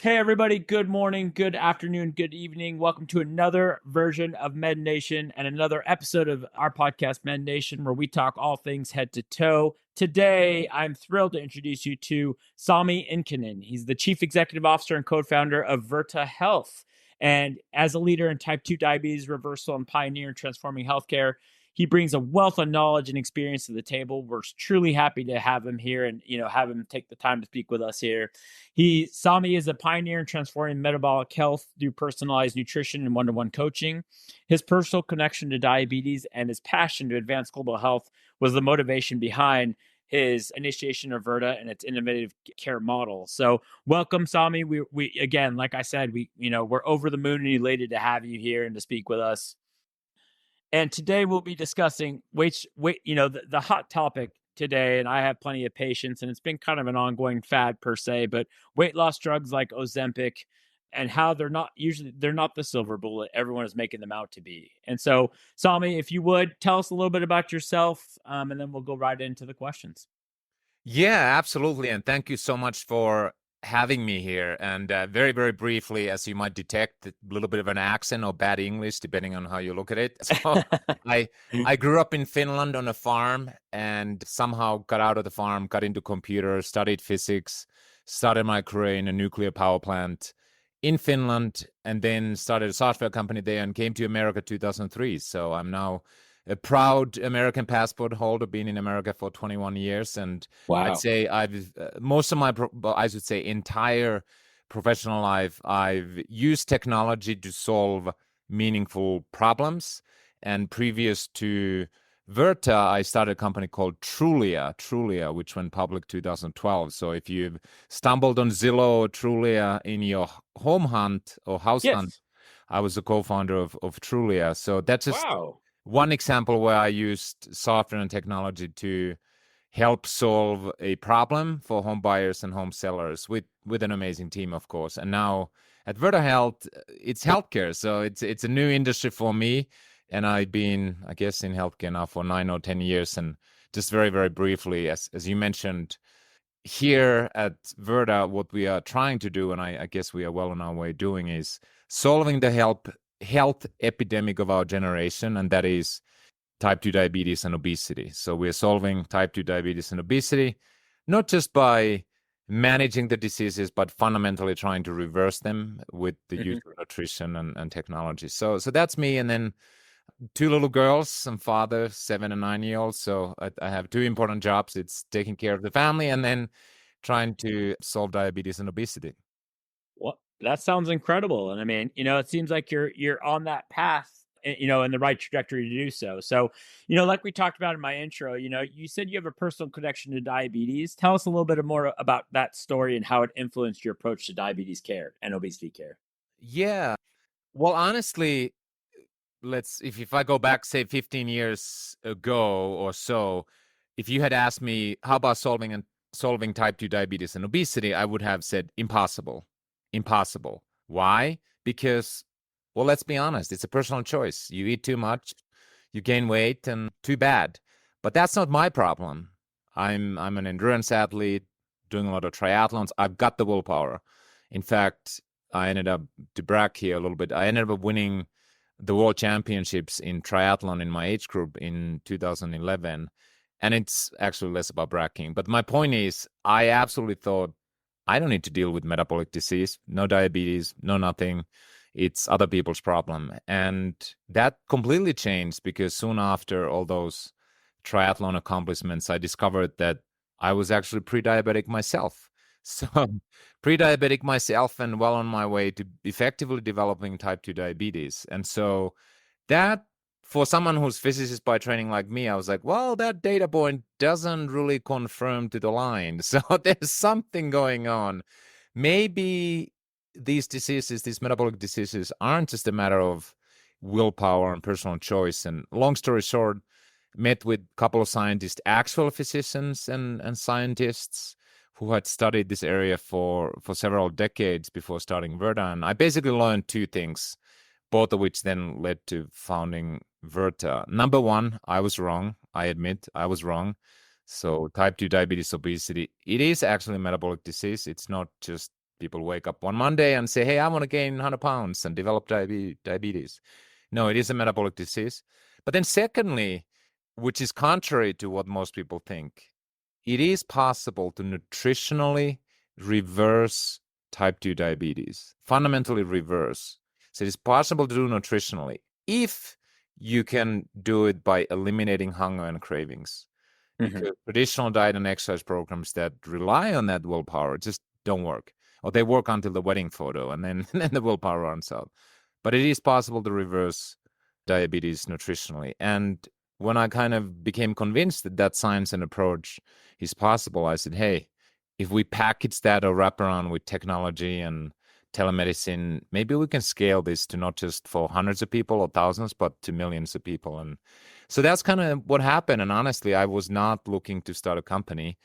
Hey, everybody. Good morning, good afternoon, good evening. Welcome to another version of Mednation and another episode of our podcast, Mednation, where we talk all things head to toe. Today, I'm thrilled to introduce you to Sami Inkinen. He's the Chief Executive Officer and co-founder of Virta Health. And as a leader in type 2 diabetes reversal and pioneer in transforming healthcare, he brings a wealth of knowledge and experience to the table. We're truly happy to have him here and have him take the time to speak with us here. Sami is a pioneer in transforming metabolic health through personalized nutrition and one-to-one coaching. His personal connection to diabetes and his passion to advance global health was the motivation behind his initiation of Virta and its innovative care model. So, welcome, Sami. We again, like I said, we're over the moon and elated to have you here and to speak with us. And today we'll be discussing the hot topic today, and I have plenty of patience, and it's been kind of an ongoing fad per se, but weight loss drugs like Ozempic and how they're not the silver bullet everyone is making them out to be. And so, Sami, if you would tell us a little bit about yourself, and then we'll go right into the questions. Yeah, absolutely. And thank you so much for having me here. And very, very briefly, as you might detect, a little bit of an accent or bad English, depending on how you look at it. So I grew up in Finland on a farm and somehow got out of the farm, got into computers, studied physics, started my career in a nuclear power plant in Finland, and then started a software company there and came to America 2003. So I'm now a proud American passport holder, been in America for 21 years. And I'd Wow. say I've most of my, I should say, entire professional life, I've used technology to solve meaningful problems. And previous to Virta, I started a company called Trulia, which went public 2012. So if you've stumbled on Zillow or Trulia in your home hunt or house hunt, Yes. I was the co-founder of Trulia. So that's just Wow. one example where I used software and technology to help solve a problem for home buyers and home sellers with an amazing team, of course. And now at Virta Health, it's healthcare. So it's a new industry for me. And I've been, I guess, in healthcare now for 9 or 10 years. And just very, very briefly, as you mentioned, here at Virta, what we are trying to do, and I guess we are well on our way doing, is solving the health epidemic of our generation, and that is type 2 diabetes and obesity. So we're solving type 2 diabetes and obesity, not just by managing the diseases, but fundamentally trying to reverse them with the use of nutrition and technology. So that's me. And then 2 little girls, I'm father, 7 and 9-year-olds. So I have 2 important jobs. It's taking care of the family and then trying to solve diabetes and obesity. Well, that sounds incredible. And I mean, it seems like you're on that path, in the right trajectory to do so. So, like we talked about in my intro, you said you have a personal connection to diabetes. Tell us a little bit more about that story and how it influenced your approach to diabetes care and obesity care. Yeah. Well, honestly, if I go back, say 15 years ago or so, if you had asked me how about solving type 2 diabetes and obesity, I would have said impossible. Why? Because, well, let's be honest, it's a personal choice. You eat too much, you gain weight, and too bad. But that's not my problem. I'm an endurance athlete doing a lot of triathlons. I've got the willpower. In fact, I ended up, to brag here a little bit, I ended up winning the world championships in triathlon in my age group in 2011. And it's actually less about bragging. But my point is, I absolutely thought I don't need to deal with metabolic disease, no diabetes, no nothing. It's other people's problem. And that completely changed because soon after all those triathlon accomplishments, I discovered that I was actually pre-diabetic myself. So pre-diabetic myself and well on my way to effectively developing type 2 diabetes. And so that, for someone who's physicist by training like me, I was like, well, that data point doesn't really confirm to the line. So there's something going on. Maybe these diseases, these metabolic diseases, aren't just a matter of willpower and personal choice. And long story short, met with a couple of scientists, actual physicians and scientists who had studied this area for several decades before starting Virta. And I basically learned 2 things, both of which then led to founding Virta. Number one, I was wrong. I admit I was wrong. So type 2 diabetes, obesity, it is actually a metabolic disease. It's not just People wake up one Monday and say, hey, I want to gain 100 pounds and develop diabetes. No, it is a metabolic disease. But then secondly, which is contrary to what most people think, it is possible to nutritionally reverse type 2 diabetes, fundamentally reverse. So it's possible to do nutritionally if you can do it by eliminating hunger and cravings. Because traditional diet and exercise programs that rely on that willpower just don't work. Or they work until the wedding photo, and then, and then the willpower runs out. But it is possible to reverse diabetes nutritionally. And when I kind of became convinced that that science and approach is possible, I said, hey, if we package that or wrap around with technology and telemedicine, maybe we can scale this to not just for hundreds of people or thousands, but to millions of people. And so that's kind of what happened. And honestly, I was not looking to start a company.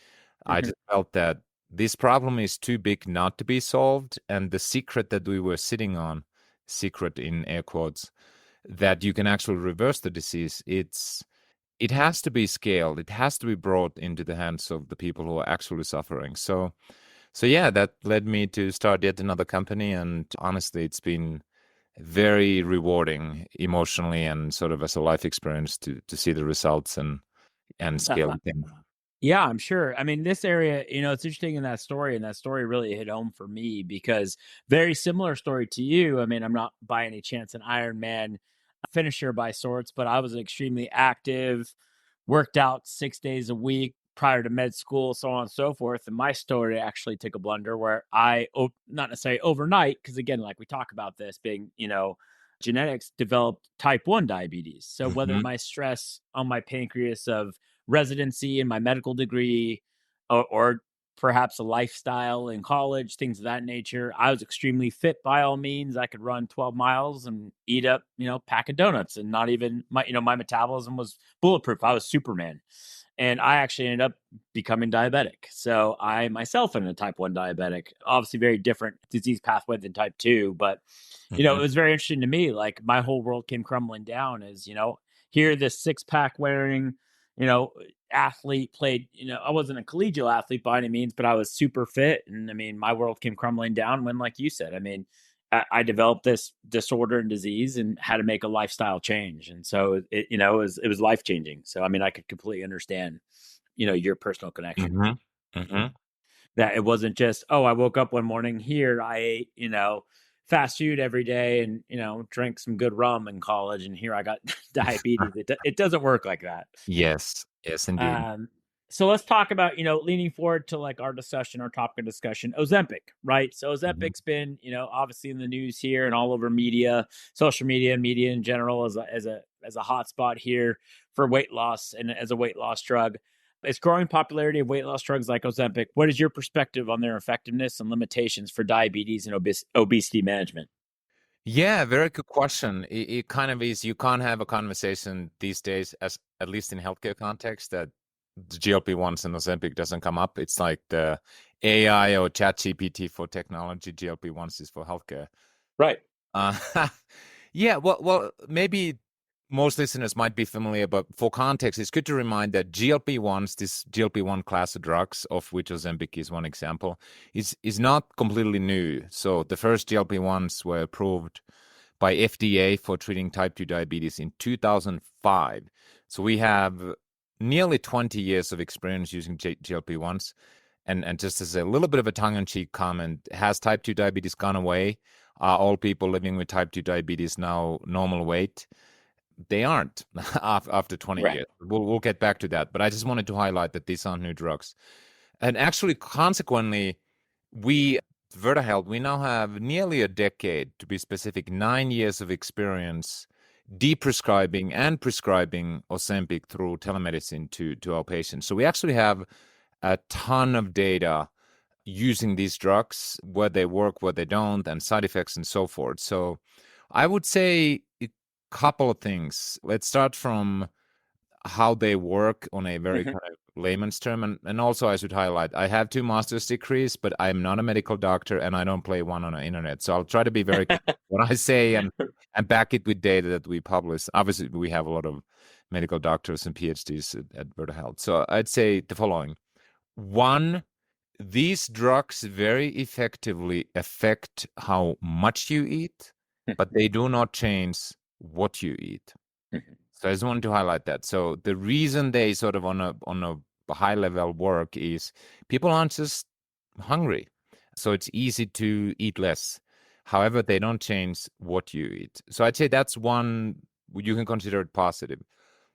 I just felt that this problem is too big not to be solved. And the secret that we were sitting on, secret in air quotes, that you can actually reverse the disease, it has to be scaled. It has to be brought into the hands of the people who are actually suffering. So yeah, that led me to start yet another company. And honestly, it's been very rewarding emotionally and sort of as a life experience to see the results and scale them. Yeah, I'm sure. I mean, this area, it's interesting in that story, and that story really hit home for me because very similar story to you. I mean, I'm not by any chance an Ironman finisher by sorts, but I was extremely active, worked out 6 days a week prior to med school, so on and so forth. And my story actually took a blunder where not necessarily overnight, because again, like we talk about this being, genetics, developed type 1 diabetes. So whether Mhm. my stress on my pancreas of residency and my medical degree, or perhaps a lifestyle in college, things of that nature. I was extremely fit by all means. I could run 12 miles and eat up, pack of donuts, and not even my metabolism was bulletproof. I was Superman. And I actually ended up becoming diabetic. So I myself am a type 1 diabetic, obviously very different disease pathway than type 2. But, it Mhm. was very interesting to me. Like my whole world came crumbling down as, here, this six pack wearing, you know, athlete played, I wasn't a collegial athlete by any means, but I was super fit. And I mean, my world came crumbling down when, like you said, I mean, I developed this disorder and disease and had to make a lifestyle change. And so it was life changing. So, I mean, I could completely understand, your personal connection Mhm. Mhm. that it wasn't just, oh, I woke up one morning here, I ate, fast food every day and, drank some good rum in college. And here I got diabetes. It doesn't work like that. Yes. Yes, indeed. Um, so let's talk about, leaning forward to like our discussion, our topic of discussion, Ozempic, right? So Mhm. Ozempic's been, obviously in the news here and all over media, social media, media in general as a hot spot here for weight loss and as a weight loss drug. It's growing popularity of weight loss drugs like Ozempic. What is your perspective on their effectiveness and limitations for diabetes and obesity management? Yeah, very good question. It kind of is. You can't have a conversation these days, as at least in healthcare context, that the GLP-1s and Ozempic doesn't come up. It's like the AI or ChatGPT for technology. GLP-1s is for healthcare. Right. Uh, yeah, well, maybe most listeners might be familiar, but for context, it's good to remind that GLP-1s, this GLP-1 class of drugs, of which Ozempic is one example, is not completely new. So the first GLP-1s were approved by FDA for treating type 2 diabetes in 2005. So we have nearly 20 years of experience using GLP-1s. And just as a little bit of a tongue-in-cheek comment, has type 2 diabetes gone away? Are all people living with type 2 diabetes now normal weight? They aren't after 20 Right. years. We'll get back to that. But I just wanted to highlight that these aren't new drugs. And actually, consequently, we, Virta Health, we now have nearly a decade, to be specific, 9 years of experience deprescribing and prescribing Ozempic through telemedicine to our patients. So we actually have a ton of data using these drugs, where they work, where they don't, and side effects and so forth. So I would say a couple of things. Let's start from how they work on a very Mhm. kind of layman's term. And also, I should highlight, I have two master's degrees, but I'm not a medical doctor and I don't play one on the internet. So I'll try to be very careful what I say and back it with data that we publish. Obviously, we have a lot of medical doctors and PhDs at Virta Health. So I'd say the following. One, these drugs very effectively affect how much you eat, but they do not change what you eat. So I just wanted to highlight that. So the reason they sort of on a high level work is people aren't just hungry. So it's easy to eat less. However, they don't change what you eat. So I'd say that's one you can consider it positive.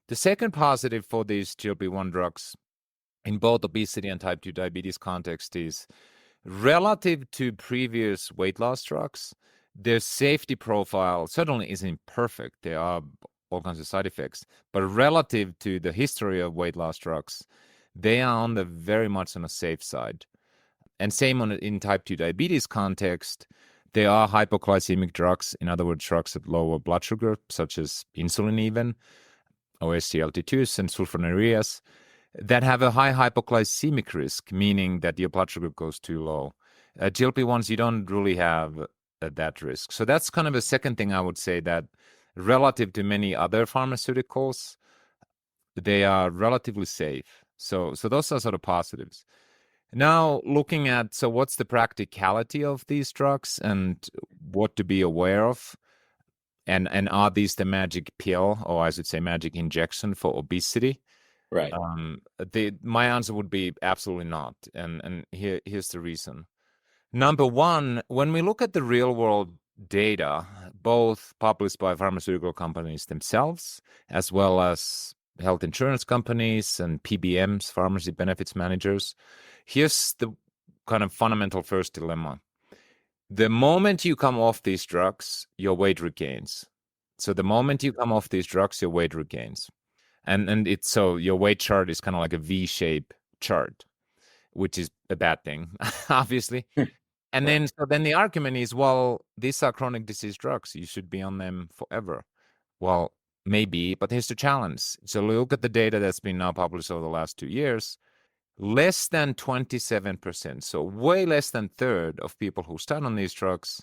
The second positive for these GLP-1 drugs in both obesity and type 2 diabetes context is relative to previous weight loss drugs, their safety profile certainly isn't perfect. There are all kinds of side effects, but relative to the history of weight loss drugs, they are on the very much on the safe side. And same in type 2 diabetes context, there are hypoglycemic drugs, in other words, drugs that lower blood sugar, such as insulin even, or SGLT2s and sulfonylureas, that have a high hypoglycemic risk, meaning that your blood sugar goes too low. GLP-1s, you don't really have that risk. So that's kind of a second thing I would say, that relative to many other pharmaceuticals, they are relatively safe. So those are sort of positives. Now, looking at, so what's the practicality of these drugs and what to be aware of? And are these the magic pill, or I should say magic injection for obesity? Right. My answer would be absolutely not. And here's the reason. Number one, when we look at the real world data, both published by pharmaceutical companies themselves, as well as health insurance companies and PBMs, pharmacy benefits managers, here's the kind of fundamental first dilemma. The moment you come off these drugs, your weight regains. So the moment you come off these drugs, your weight regains. And it's so your weight chart is kind of like a V-shape chart, which is a bad thing, obviously. And then the argument is, well, these are chronic disease drugs. You should be on them forever. Well, maybe, but here's the challenge. So look at the data that's been now published over the last 2 years. Less than 27%, so way less than a third of people who start on these drugs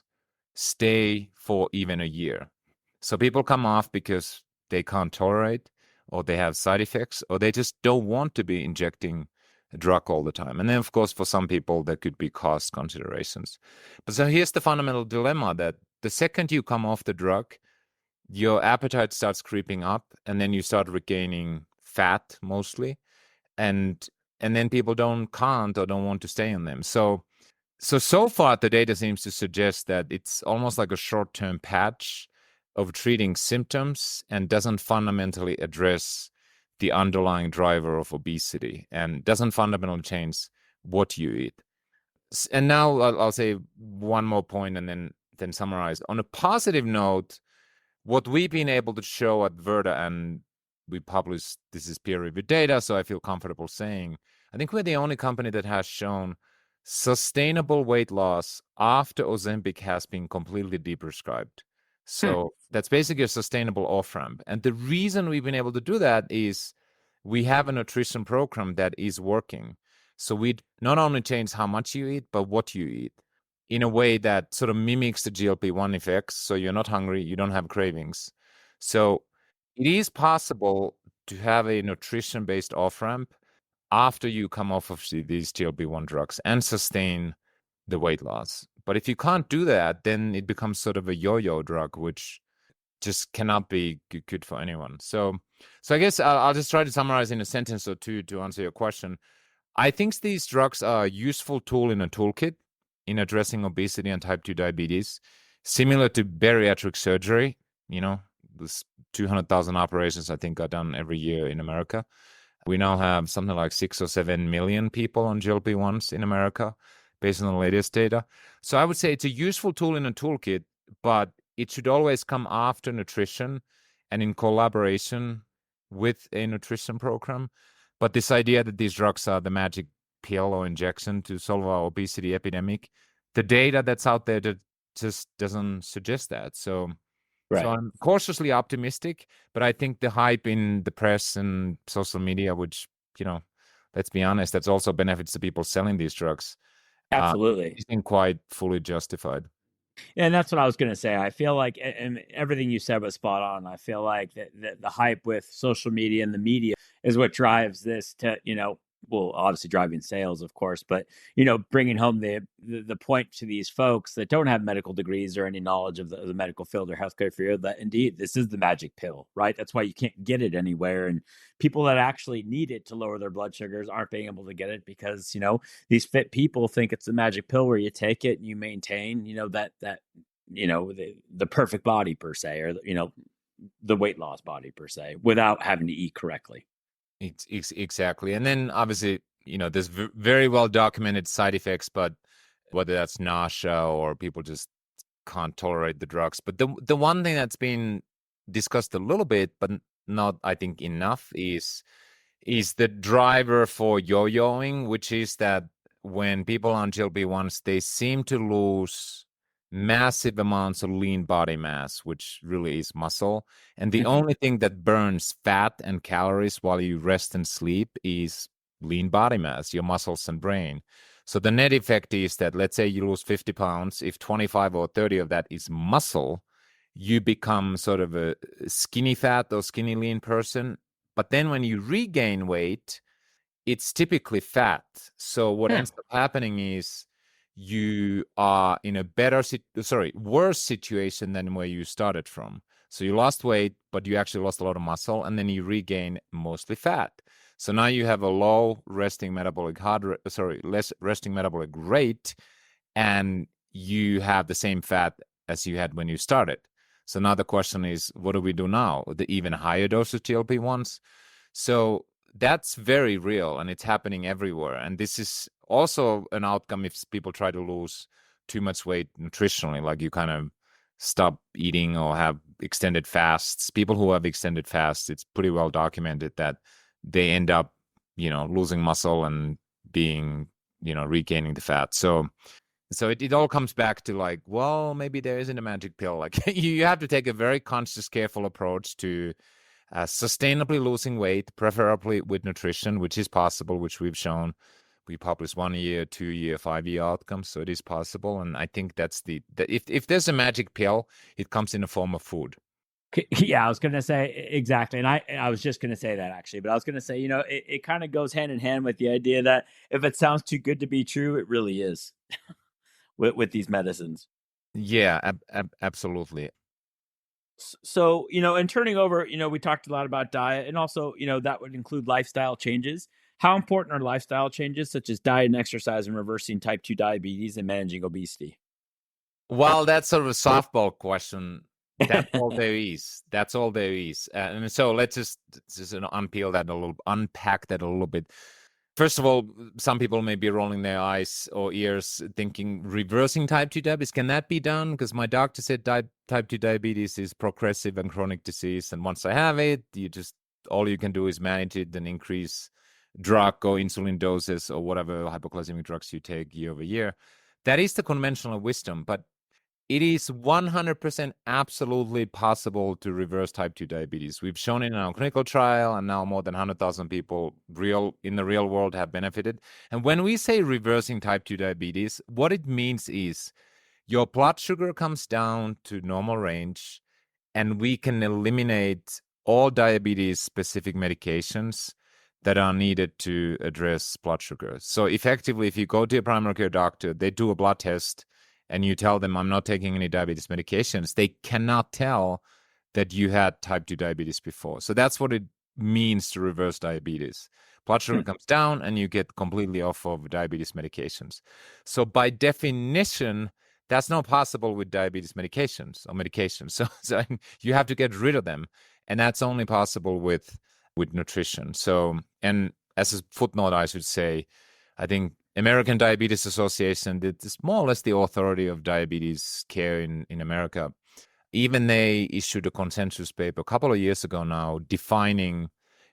stay for even a year. So people come off because they can't tolerate, or they have side effects, or they just don't want to be injecting a drug all the time. And then, of course, for some people, there could be cost considerations. But so here's the fundamental dilemma, that the second you come off the drug, your appetite starts creeping up, and then you start regaining fat mostly. And then people can't or don't want to stay on them. So far, the data seems to suggest that it's almost like a short-term patch of treating symptoms and doesn't fundamentally address the underlying driver of obesity and doesn't fundamentally change what you eat. And now I'll say one more point and then summarize. On a positive note, what we've been able to show at Virta, and we published, this is peer-reviewed data, so I feel comfortable saying, I think we're the only company that has shown sustainable weight loss after Ozempic has been completely deprescribed. So that's basically a sustainable off-ramp. And the reason we've been able to do that is we have a nutrition program that is working. So we not only change how much you eat, but what you eat in a way that sort of mimics the GLP-1 effects. So you're not hungry, you don't have cravings. So it is possible to have a nutrition-based off-ramp after you come off of these GLP-1 drugs and sustain the weight loss. But if you can't do that, then it becomes sort of a yo-yo drug, which just cannot be good for anyone. So I guess I'll just try to summarize in a sentence or two to answer your question. I think these drugs are a useful tool in a toolkit in addressing obesity and type 2 diabetes, similar to bariatric surgery. You know, this 200,000 operations, I think, are done every year in America. We now have something like 6 or 7 million people on GLP-1s in America, based on the latest data. So I would say it's a useful tool in a toolkit, but it should always come after nutrition and in collaboration with a nutrition program. But this idea that these drugs are the magic pill or injection to solve our obesity epidemic, the data that's out there that just doesn't suggest that. So I'm cautiously optimistic, but I think the hype in the press and social media, which, let's be honest, that's also benefits the people selling these drugs. Absolutely. Isn't quite fully justified. And that's what I was going to say. I feel like, and everything you said was spot on. I feel like that the hype with social media and the media is what drives this to, well, obviously driving sales, of course, but bringing home the point to these folks that don't have medical degrees or any knowledge of the medical field or healthcare field that indeed this is the magic pill, right? That's why you can't get it anywhere, and people that actually need it to lower their blood sugars aren't being able to get it because these fit people think it's the magic pill where you take it and you maintain that the perfect body per se, or the weight loss body per se, without having to eat correctly. Exactly. And then obviously, there's very well documented side effects, but whether that's nausea or people just can't tolerate the drugs. But the one thing that's been discussed a little bit, but not, I think, enough is the driver for yo-yoing, which is that when people on GLP-1s, they seem to lose massive amounts of lean body mass, which really is muscle. And the only thing that burns fat and calories while you rest and sleep is lean body mass, your muscles and brain. So the net effect is that, let's say you lose 50 pounds, if 25 or 30 of that is muscle, you become sort of a skinny fat or skinny lean person. But then when you regain weight, it's typically fat. So what ends up happening is you are in a worse situation than where you started from. So you lost weight, but you actually lost a lot of muscle, and then you regain mostly fat. So now you have a low resting metabolic less resting metabolic rate, and you have the same fat as you had when you started. So now the question is, what do we do now? The even higher dose of GLP-1s? So that's very real, and it's happening everywhere. And this is also an outcome if people try to lose too much weight nutritionally, like you kind of stop eating or have extended fasts. People who have extended fasts, it's pretty well documented that they end up, losing muscle and being, regaining the fat. So it all comes back to like, well, maybe there isn't a magic pill. Like you have to take a very conscious, careful approach to sustainably losing weight, preferably with nutrition, which is possible, which we've shown. We publish 1 year, 2 year, 5 year outcomes, so it is possible. And I think that's if there's a magic pill, it comes in the form of food. Yeah, I was going to say exactly. And I was just going to say that actually, but I was going to say, it kind of goes hand in hand with the idea that if it sounds too good to be true, it really is with these medicines. Yeah, absolutely. So, and turning over, we talked a lot about diet, and also, that would include lifestyle changes. How important are lifestyle changes such as diet and exercise in reversing type 2 diabetes and managing obesity? Well, that's sort of a softball question. That's all there is. That's all there is. And so let's just unpack that a little bit. First of all, some people may be rolling their eyes or ears thinking reversing type 2 diabetes. Can that be done? Because my doctor said type 2 diabetes is progressive and chronic disease. And once I have it, all you can do is manage it and increase drug or insulin doses or whatever hypoglycemic drugs you take year over year. That is the conventional wisdom. But it is 100% absolutely possible to reverse type 2 diabetes. We've shown it in our clinical trial, and now more than 100,000 people in the real world have benefited. And when we say reversing type 2 diabetes, what it means is your blood sugar comes down to normal range, and we can eliminate all diabetes-specific medications that are needed to address blood sugar. So effectively, if you go to a primary care doctor, they do a blood test, and you tell them, I'm not taking any diabetes medications, they cannot tell that you had type 2 diabetes before. So that's what it means to reverse diabetes. Blood sugar comes down and you get completely off of diabetes medications. So by definition, that's not possible with diabetes medications. So you have to get rid of them. And that's only possible with nutrition. So, and as a footnote, I should say, I think American Diabetes Association, it's more or less the authority of diabetes care in America. Even they issued a consensus paper a couple of years ago now defining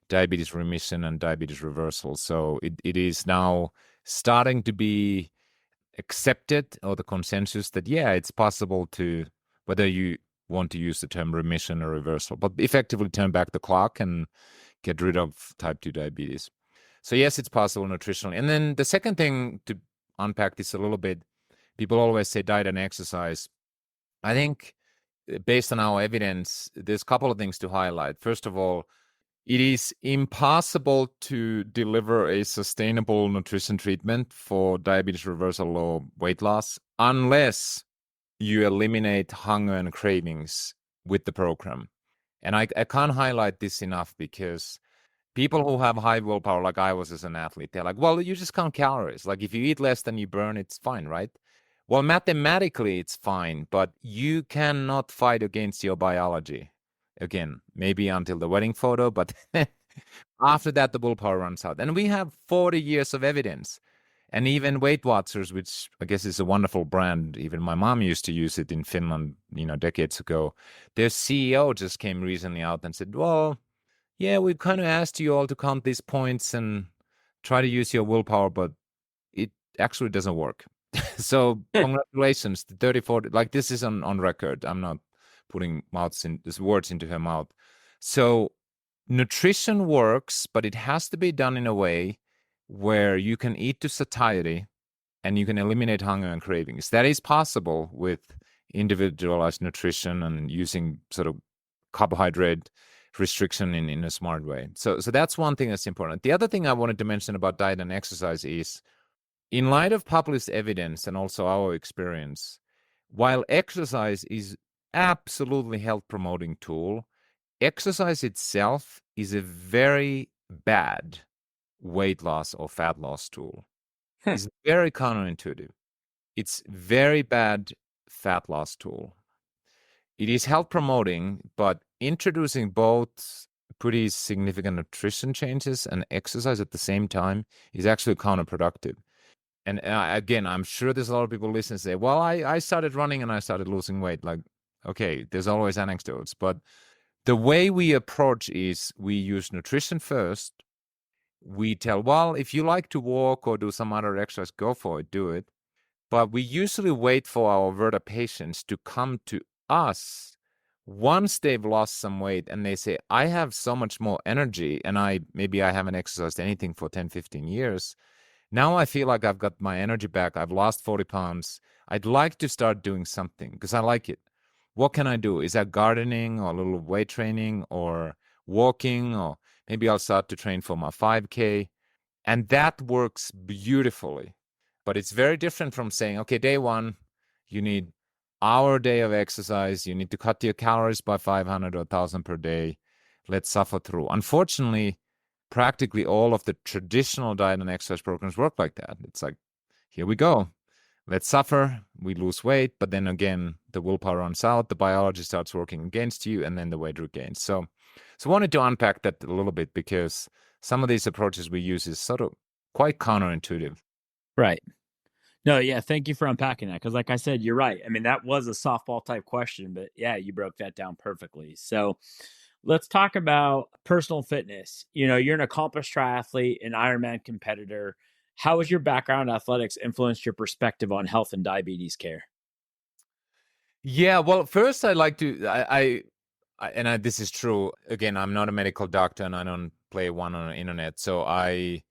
diabetes remission and diabetes reversal. So it is now starting to be accepted, or the consensus that, yeah, it's possible to, whether you want to use the term remission or reversal, but effectively turn back the clock and get rid of type 2 diabetes. So yes, it's possible nutritionally. And then the second thing, to unpack this a little bit, people always say diet and exercise. I think based on our evidence, there's a couple of things to highlight. First of all, It is impossible to deliver a sustainable nutrition treatment for diabetes reversal or weight loss unless you eliminate hunger and cravings with the program. And I can't highlight this enough because people who have high willpower, like I was as an athlete, they're like, well, you just count calories. Like if you eat less than you burn, it's fine, right? Well, mathematically, it's fine, but you cannot fight against your biology. Again, maybe until the wedding photo, but after that, the willpower runs out. And we have 40 years of evidence. And even Weight Watchers, which I guess is a wonderful brand, even my mom used to use it in Finland, decades ago. Their CEO just came recently out and said, well, yeah, we've kind of asked you all to count these points and try to use your willpower, but it actually doesn't work. So congratulations, the 30, 40, like this is on record. I'm not putting words into her mouth. So nutrition works, but it has to be done in a way where you can eat to satiety and you can eliminate hunger and cravings. That is possible with individualized nutrition and using sort of carbohydrate restriction in a smart way. So that's one thing that's important. The other thing I wanted to mention about diet and exercise is, in light of published evidence and also our experience, while exercise is absolutely health promoting tool, exercise itself is a very bad weight loss or fat loss tool. It's very counterintuitive. It's very bad fat loss tool. It is health promoting, but introducing both pretty significant nutrition changes and exercise at the same time is actually counterproductive. And again, I'm sure there's a lot of people listening say, well, I started running and I started losing weight. Like, okay, there's always anecdotes, but the way we approach is we use nutrition first. We tell, well, if you like to walk or do some other exercise, go for it, do it. But we usually wait for our Virta patients to come to us once they've lost some weight and they say, I have so much more energy and maybe I haven't exercised anything for 10, 15 years. Now I feel like I've got my energy back. I've lost 40 pounds. I'd like to start doing something because I like it. What can I do? Is that gardening or a little weight training or walking, or maybe I'll start to train for my 5K. And that works beautifully. But it's very different from saying, okay, day one, you need hour a day of exercise. You need to cut your calories by 500 or 1,000 per day. Let's suffer through. Unfortunately, practically all of the traditional diet and exercise programs work like that. It's like, here we go. Let's suffer. We lose weight. But then again, the willpower runs out. The biology starts working against you, and then the weight regains. So I wanted to unpack that a little bit because some of these approaches we use is sort of quite counterintuitive. Right. No, yeah, thank you for unpacking that because, like I said, you're right. I mean, that was a softball type question, but yeah, you broke that down perfectly. So let's talk about personal fitness. You're an accomplished triathlete, an Ironman competitor. How has your background in athletics influenced your perspective on health and diabetes care? Yeah, well, first I'd like to, this is true. Again, I'm not a medical doctor and I don't play one on the internet. So I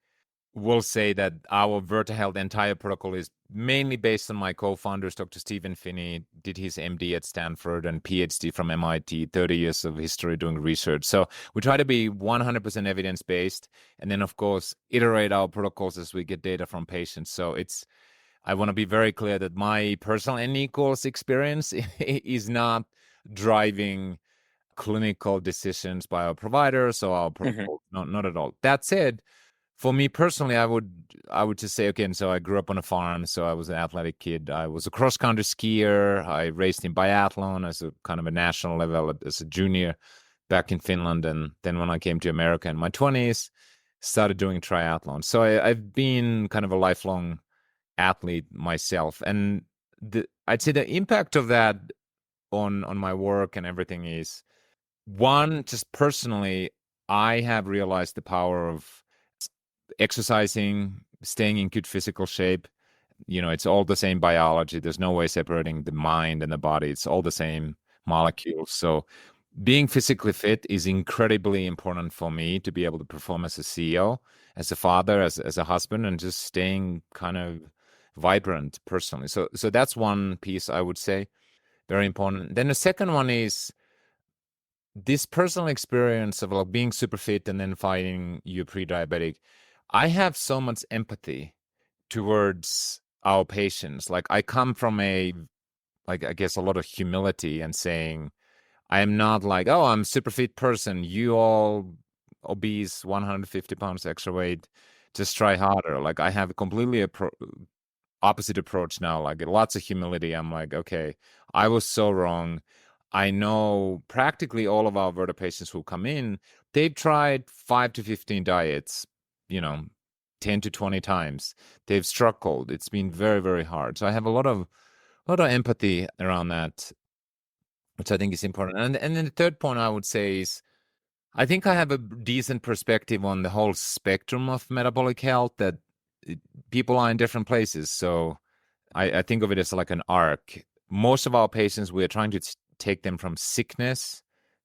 will say that our Virta Health entire protocol is mainly based on my co-founders. Dr. Stephen Finney did his MD at Stanford and PhD from MIT, 30 years of history doing research. So we try to be 100% evidence-based and then, of course, iterate our protocols as we get data from patients. So I want to be very clear that my personal NE-course experience is not driving clinical decisions by our providers or our protocols. Not at all. That said, for me personally, I would just say, okay, and so I grew up on a farm, so I was an athletic kid. I was a cross-country skier. I raced in biathlon as a kind of a national level as a junior back in Finland. And then when I came to America in my 20s, started doing triathlon. So I've been kind of a lifelong athlete myself. And I'd say the impact of that on my work and everything is, one, just personally, I have realized the power of exercising, staying in good physical shape. It's all the same biology. There's no way separating the mind and the body. It's all the same molecules. So being physically fit is incredibly important for me to be able to perform as a CEO, as a father, as a husband, and just staying kind of vibrant personally. So that's one piece I would say, very important. Then the second one is this personal experience of like being super fit and then finding you pre-diabetic, I have so much empathy towards our patients. Like I come from like I guess a lot of humility and saying, I am not like, oh, I'm a super fit person. You all obese, 150 pounds extra weight, just try harder. Like I have a completely opposite approach now. Like lots of humility. I'm like, okay, I was so wrong. I know practically all of our Virta patients who come in, they've tried 5 to 15 diets, you know, 10 to 20 times. They've struggled. It's been very, very hard. So I have a lot of empathy around that, which I think is important. And then the third point I would say is I think I have a decent perspective on the whole spectrum of metabolic health that people are in different places. So I think of it as like an arc. Most of our patients, we're trying to take them from sickness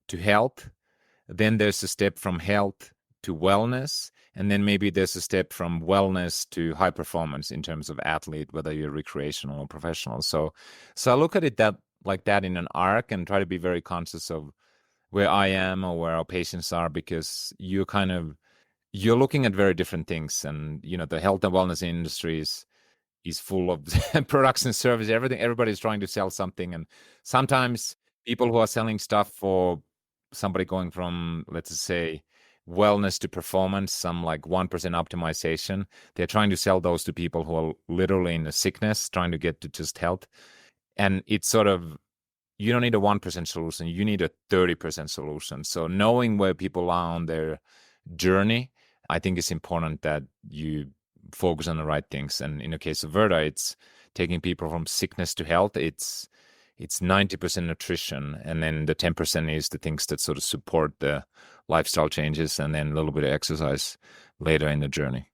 to health. Then there's a step from health to wellness. And then maybe there's a step from wellness to high performance in terms of athlete, whether you're recreational or professional. So I look at it that like that in an arc and try to be very conscious of where I am or where our patients are, because you're looking at very different things. And the health and wellness industry is full of products and services. Everybody's trying to sell something, and sometimes people who are selling stuff for somebody going from, let's just say, wellness to performance, some like 1% optimization, they're trying to sell those to people who are literally in a sickness, trying to get to just health. And it's sort of, you don't need a 1% solution, you need a 30% solution. So knowing where people are on their journey, I think it's important that you focus on the right things. And in the case of Virta, it's taking people from sickness to health. It's 90% nutrition, and then the 10% is the things that sort of support the lifestyle changes, and then a little bit of exercise later in the journey.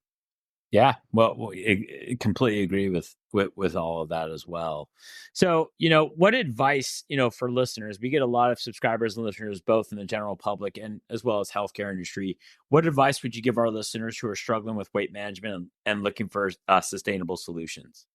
Yeah, well, I completely agree with all of that as well. So, what advice, for listeners? We get a lot of subscribers and listeners, both in the general public and as well as healthcare industry. What advice would you give our listeners who are struggling with weight management and looking for sustainable solutions?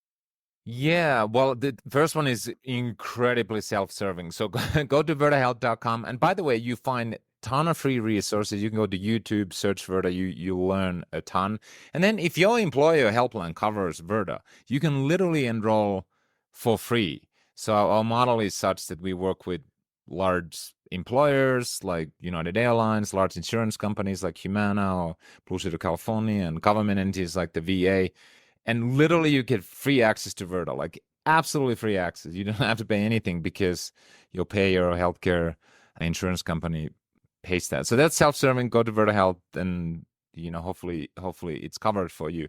Yeah, well, the first one is incredibly self-serving. So go to virtahealth.com. And by the way, you find a ton of free resources. You can go to YouTube, search Virta, you learn a ton. And then if your employer health plan covers Virta, you can literally enroll for free. So our model is such that we work with large employers like United Airlines, large insurance companies like Humana or Blue Shield of California, and government entities like the VA. And literally you get free access to Virta, like absolutely free access. You don't have to pay anything because you'll pay your healthcare insurance company pays that. So that's self-serving. Go to Virta Health, and hopefully it's covered for you.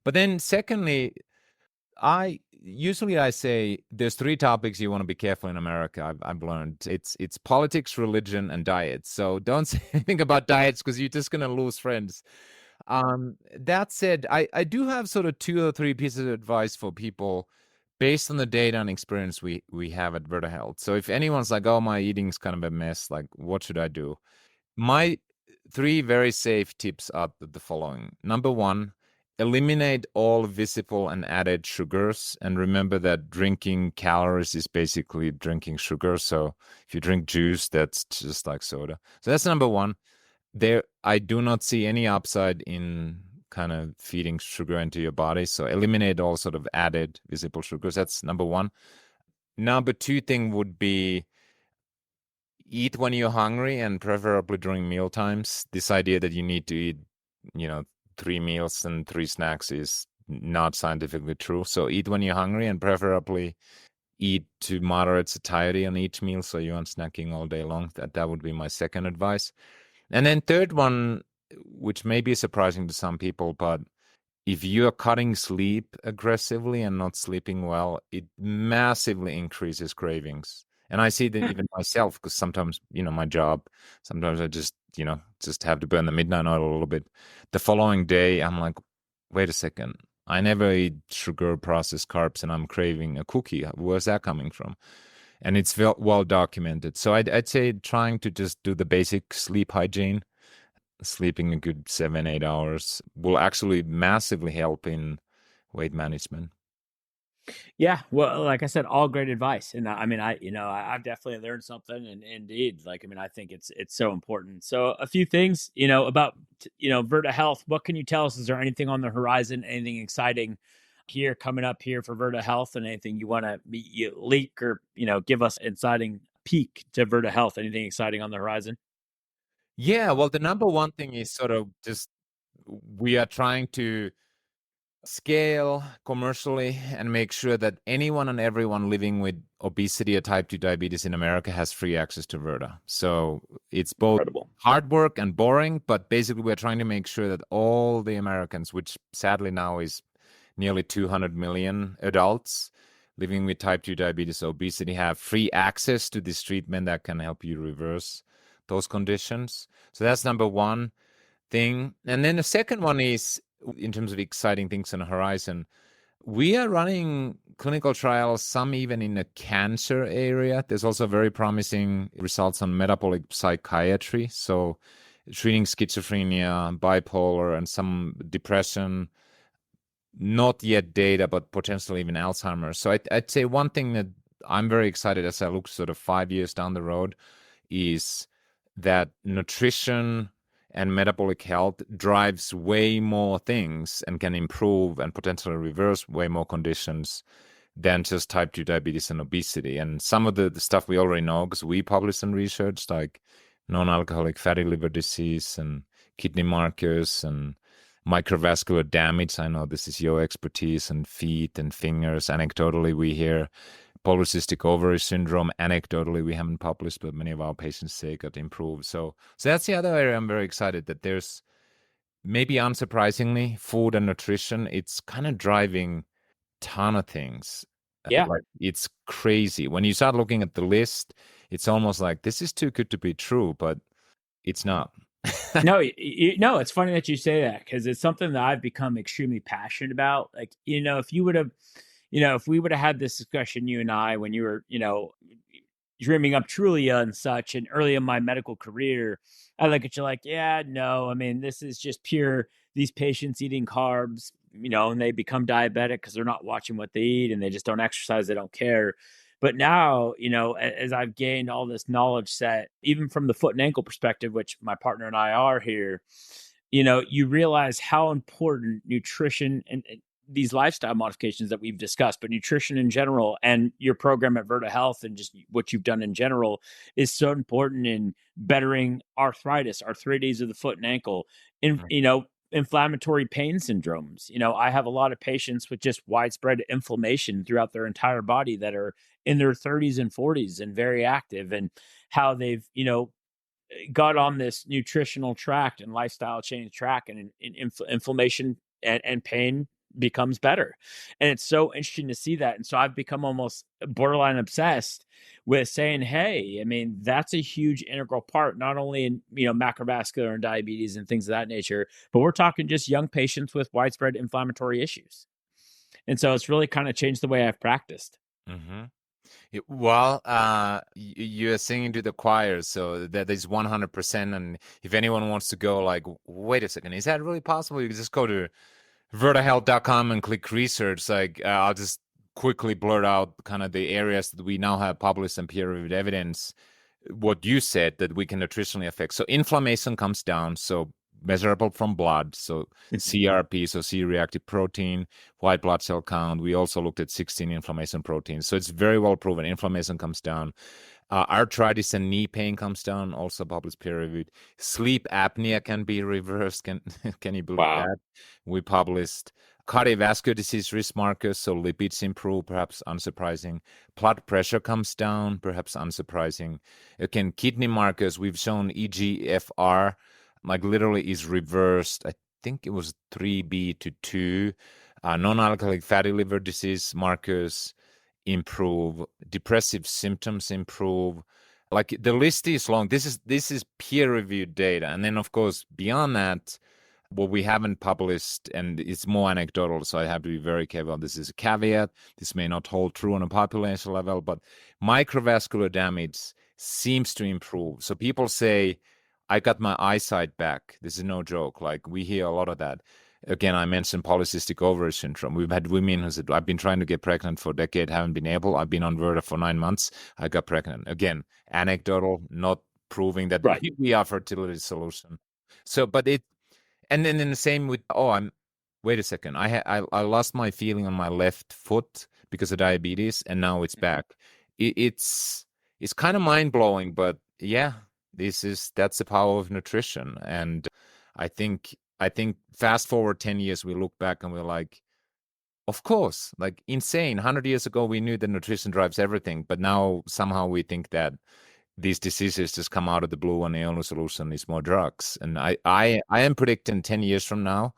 But then secondly, I say there's three topics you want to be careful in America. I've learned it's politics, religion, and diet. So don't say anything about diets because you're just gonna lose friends. That said, I do have sort of 2 or 3 pieces of advice for people based on the data and experience we have at Virta Health. So if anyone's like, oh, my eating's kind of a mess, like what should I do? My 3 very safe tips are the following. Number 1, eliminate all visible and added sugars. And remember that drinking calories is basically drinking sugar. So if you drink juice, that's just like soda. So that's number 1. I do not see any upside in kind of feeding sugar into your body. So eliminate all sort of added visible sugars. That's number 1. Number 2 thing would be eat when you're hungry, and preferably during meal times. This idea that you need to eat, 3 meals and 3 snacks is not scientifically true. So eat when you're hungry, and preferably eat to moderate satiety on each meal, so you aren't snacking all day long. That would be my second advice. And then third one, which may be surprising to some people, but if you're cutting sleep aggressively and not sleeping well, it massively increases cravings. And I see that even myself, because sometimes, my job, sometimes I just have to burn the midnight oil a little bit. The following day, I'm like, wait a second. I never eat sugar, processed carbs, and I'm craving a cookie. Where's that coming from? And it's well documented. So I'd say trying to just do the basic sleep hygiene, sleeping a good 7-8 hours will actually massively help in weight management. Yeah, well, like I said, all great advice, and I mean, I've definitely learned something, and indeed, like I mean, I think it's so important. So, a few things, about Virta Health. What can you tell us? Is there anything on the horizon? Anything exciting here coming up here for Virta Health, and anything you want to leak or give us exciting peek to Virta Health? Anything exciting on the horizon? Yeah, well, the number one thing is sort of just we are trying to scale commercially and make sure that anyone and everyone living with obesity or type 2 diabetes in America has free access to Virta. So it's both Incredible. hard work and boring, but basically we're trying to make sure that all the Americans, which sadly now is nearly 200 million adults living with type 2 diabetes or obesity, have free access to this treatment that can help you reverse those conditions. So that's number one thing. And then the second one is, in terms of exciting things on the horizon, we are running clinical trials, some even in the cancer area. There's also very promising results on metabolic psychiatry. So treating schizophrenia, bipolar, and some depression. Not yet data, but potentially even Alzheimer's. So I'd say one thing that I'm very excited as I look sort of 5 years down the road is that nutrition and metabolic health drives way more things and can improve and potentially reverse way more conditions than just type 2 diabetes and obesity. And some of the stuff we already know because we publish some research like non-alcoholic fatty liver disease and kidney markers and microvascular damage. I know this is your expertise, and feet and fingers. Anecdotally, we hear polycystic ovary syndrome. Anecdotally, we haven't published, but many of our patients say it got improved. So that's the other area I'm very excited that there's, maybe unsurprisingly, food and nutrition. It's kind of driving ton of things. Yeah. Like, it's crazy. When you start looking at the list, it's almost like this is too good to be true, but it's not. No, no, it's funny that you say that because it's something that I've become extremely passionate about. Like, if you would have, if we would have had this discussion, you and I, when you were, dreaming up Trulia and such, and early in my medical career, I look at you like, yeah, no, I mean, this is just pure these patients eating carbs, and they become diabetic because they're not watching what they eat and they just don't exercise, they don't care. But now, as I've gained all this knowledge set, even from the foot and ankle perspective, which my partner and I are here, you realize how important nutrition and these lifestyle modifications that we've discussed, but nutrition in general and your program at Virta Health and just what you've done in general is so important in bettering arthritis of the foot and ankle, in inflammatory pain syndromes. I have a lot of patients with just widespread inflammation throughout their entire body that are in their 30s and 40s and very active, and how they've, got on this nutritional track and lifestyle change track, and inflammation and pain becomes better. And it's so interesting to see that. And so I've become almost borderline obsessed with saying, hey, I mean, that's a huge integral part, not only in, macrovascular and diabetes and things of that nature, but we're talking just young patients with widespread inflammatory issues. And so it's really kind of changed the way I've practiced. Mm-hmm. Well, you are singing to the choir, so that is 100%. And if anyone wants to go, like, wait a second, is that really possible? You can just go to virtahealth.com and click research. Like, I'll just quickly blurt out kind of the areas that we now have published and peer-reviewed evidence. What you said that we can nutritionally affect. So inflammation comes down. So measurable from blood. So CRP, so C-reactive protein, white blood cell count. We also looked at 16 inflammation proteins. So it's very well proven. Inflammation comes down. Arthritis and knee pain comes down, also published peer-reviewed. Sleep apnea can be reversed. Can you believe that? We published cardiovascular disease risk markers, so lipids improve, perhaps unsurprising. Blood pressure comes down, perhaps unsurprising. Again, kidney markers, we've shown EGFR, like literally is reversed. I think it was 3B to 2. Non-alcoholic fatty liver disease markers improve. Depressive symptoms improve. Like, the list is long. This is peer-reviewed data. And then, of course, beyond that, what we haven't published, and it's more anecdotal, so I have to be very careful. This is a caveat. This may not hold true on a population level, but microvascular damage seems to improve. So people say, I got my eyesight back. This is no joke. Like, we hear a lot of that. Again, I mentioned polycystic ovary syndrome. We've had women who said, I've been trying to get pregnant for a decade, haven't been able. I've been on Virta for 9 months. I got pregnant. Again, anecdotal, not proving that Right. we are fertility solution. So, but it, and then in the same with, wait a second. I lost my feeling on my left foot because of diabetes, and now it's back. It's kind of mind blowing, but yeah, that's the power of nutrition. And I think fast forward 10 years, we look back and we're like, of course, like insane. 100 years ago, we knew that nutrition drives everything, but now somehow we think that these diseases just come out of the blue and the only solution is more drugs. And I am predicting 10 years from now,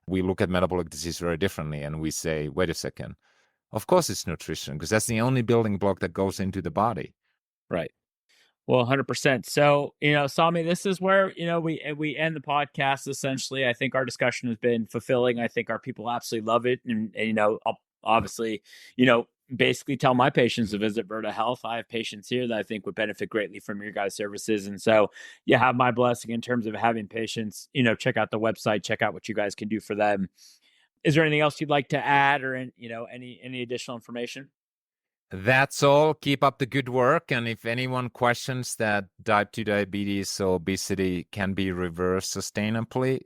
we look at metabolic disease very differently and we say, wait a second, of course it's nutrition, because that's the only building block that goes into the body. Right. Well, 100%. So, Sami, this is where, we end the podcast essentially. I think our discussion has been fulfilling. I think our people absolutely love it. And I'll obviously, basically tell my patients to visit Virta Health. I have patients here that I think would benefit greatly from your guys' services. And so you have my blessing in terms of having patients, check out the website, check out what you guys can do for them. Is there anything else you'd like to add or, any additional information? That's all. Keep up the good work. And if anyone questions that type 2 diabetes or obesity can be reversed sustainably,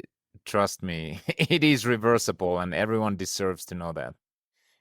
trust me, it is reversible and everyone deserves to know that.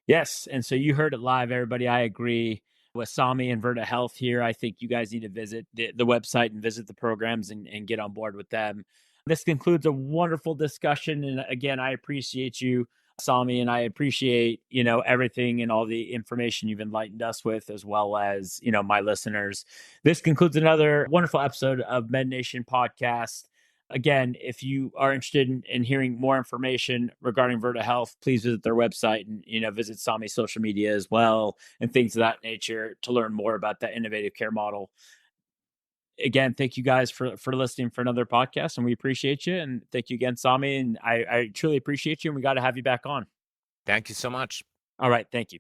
Yes. And so you heard it live, everybody. I agree with Sami and Virta Health here. I think you guys need to visit the website and visit the programs and get on board with them. This concludes a wonderful discussion. And again, I appreciate you, Sami, and I appreciate, everything and all the information you've enlightened us with, as well as, my listeners. This concludes another wonderful episode of Mednation Podcast. Again, if you are interested in hearing more information regarding Virta Health, please visit their website and visit Sami's social media as well and things of that nature to learn more about that innovative care model. Again, thank you guys for listening for another podcast, and we appreciate you. And thank you again, Sami. And I truly appreciate you, and we got to have you back on. Thank you so much. All right, thank you.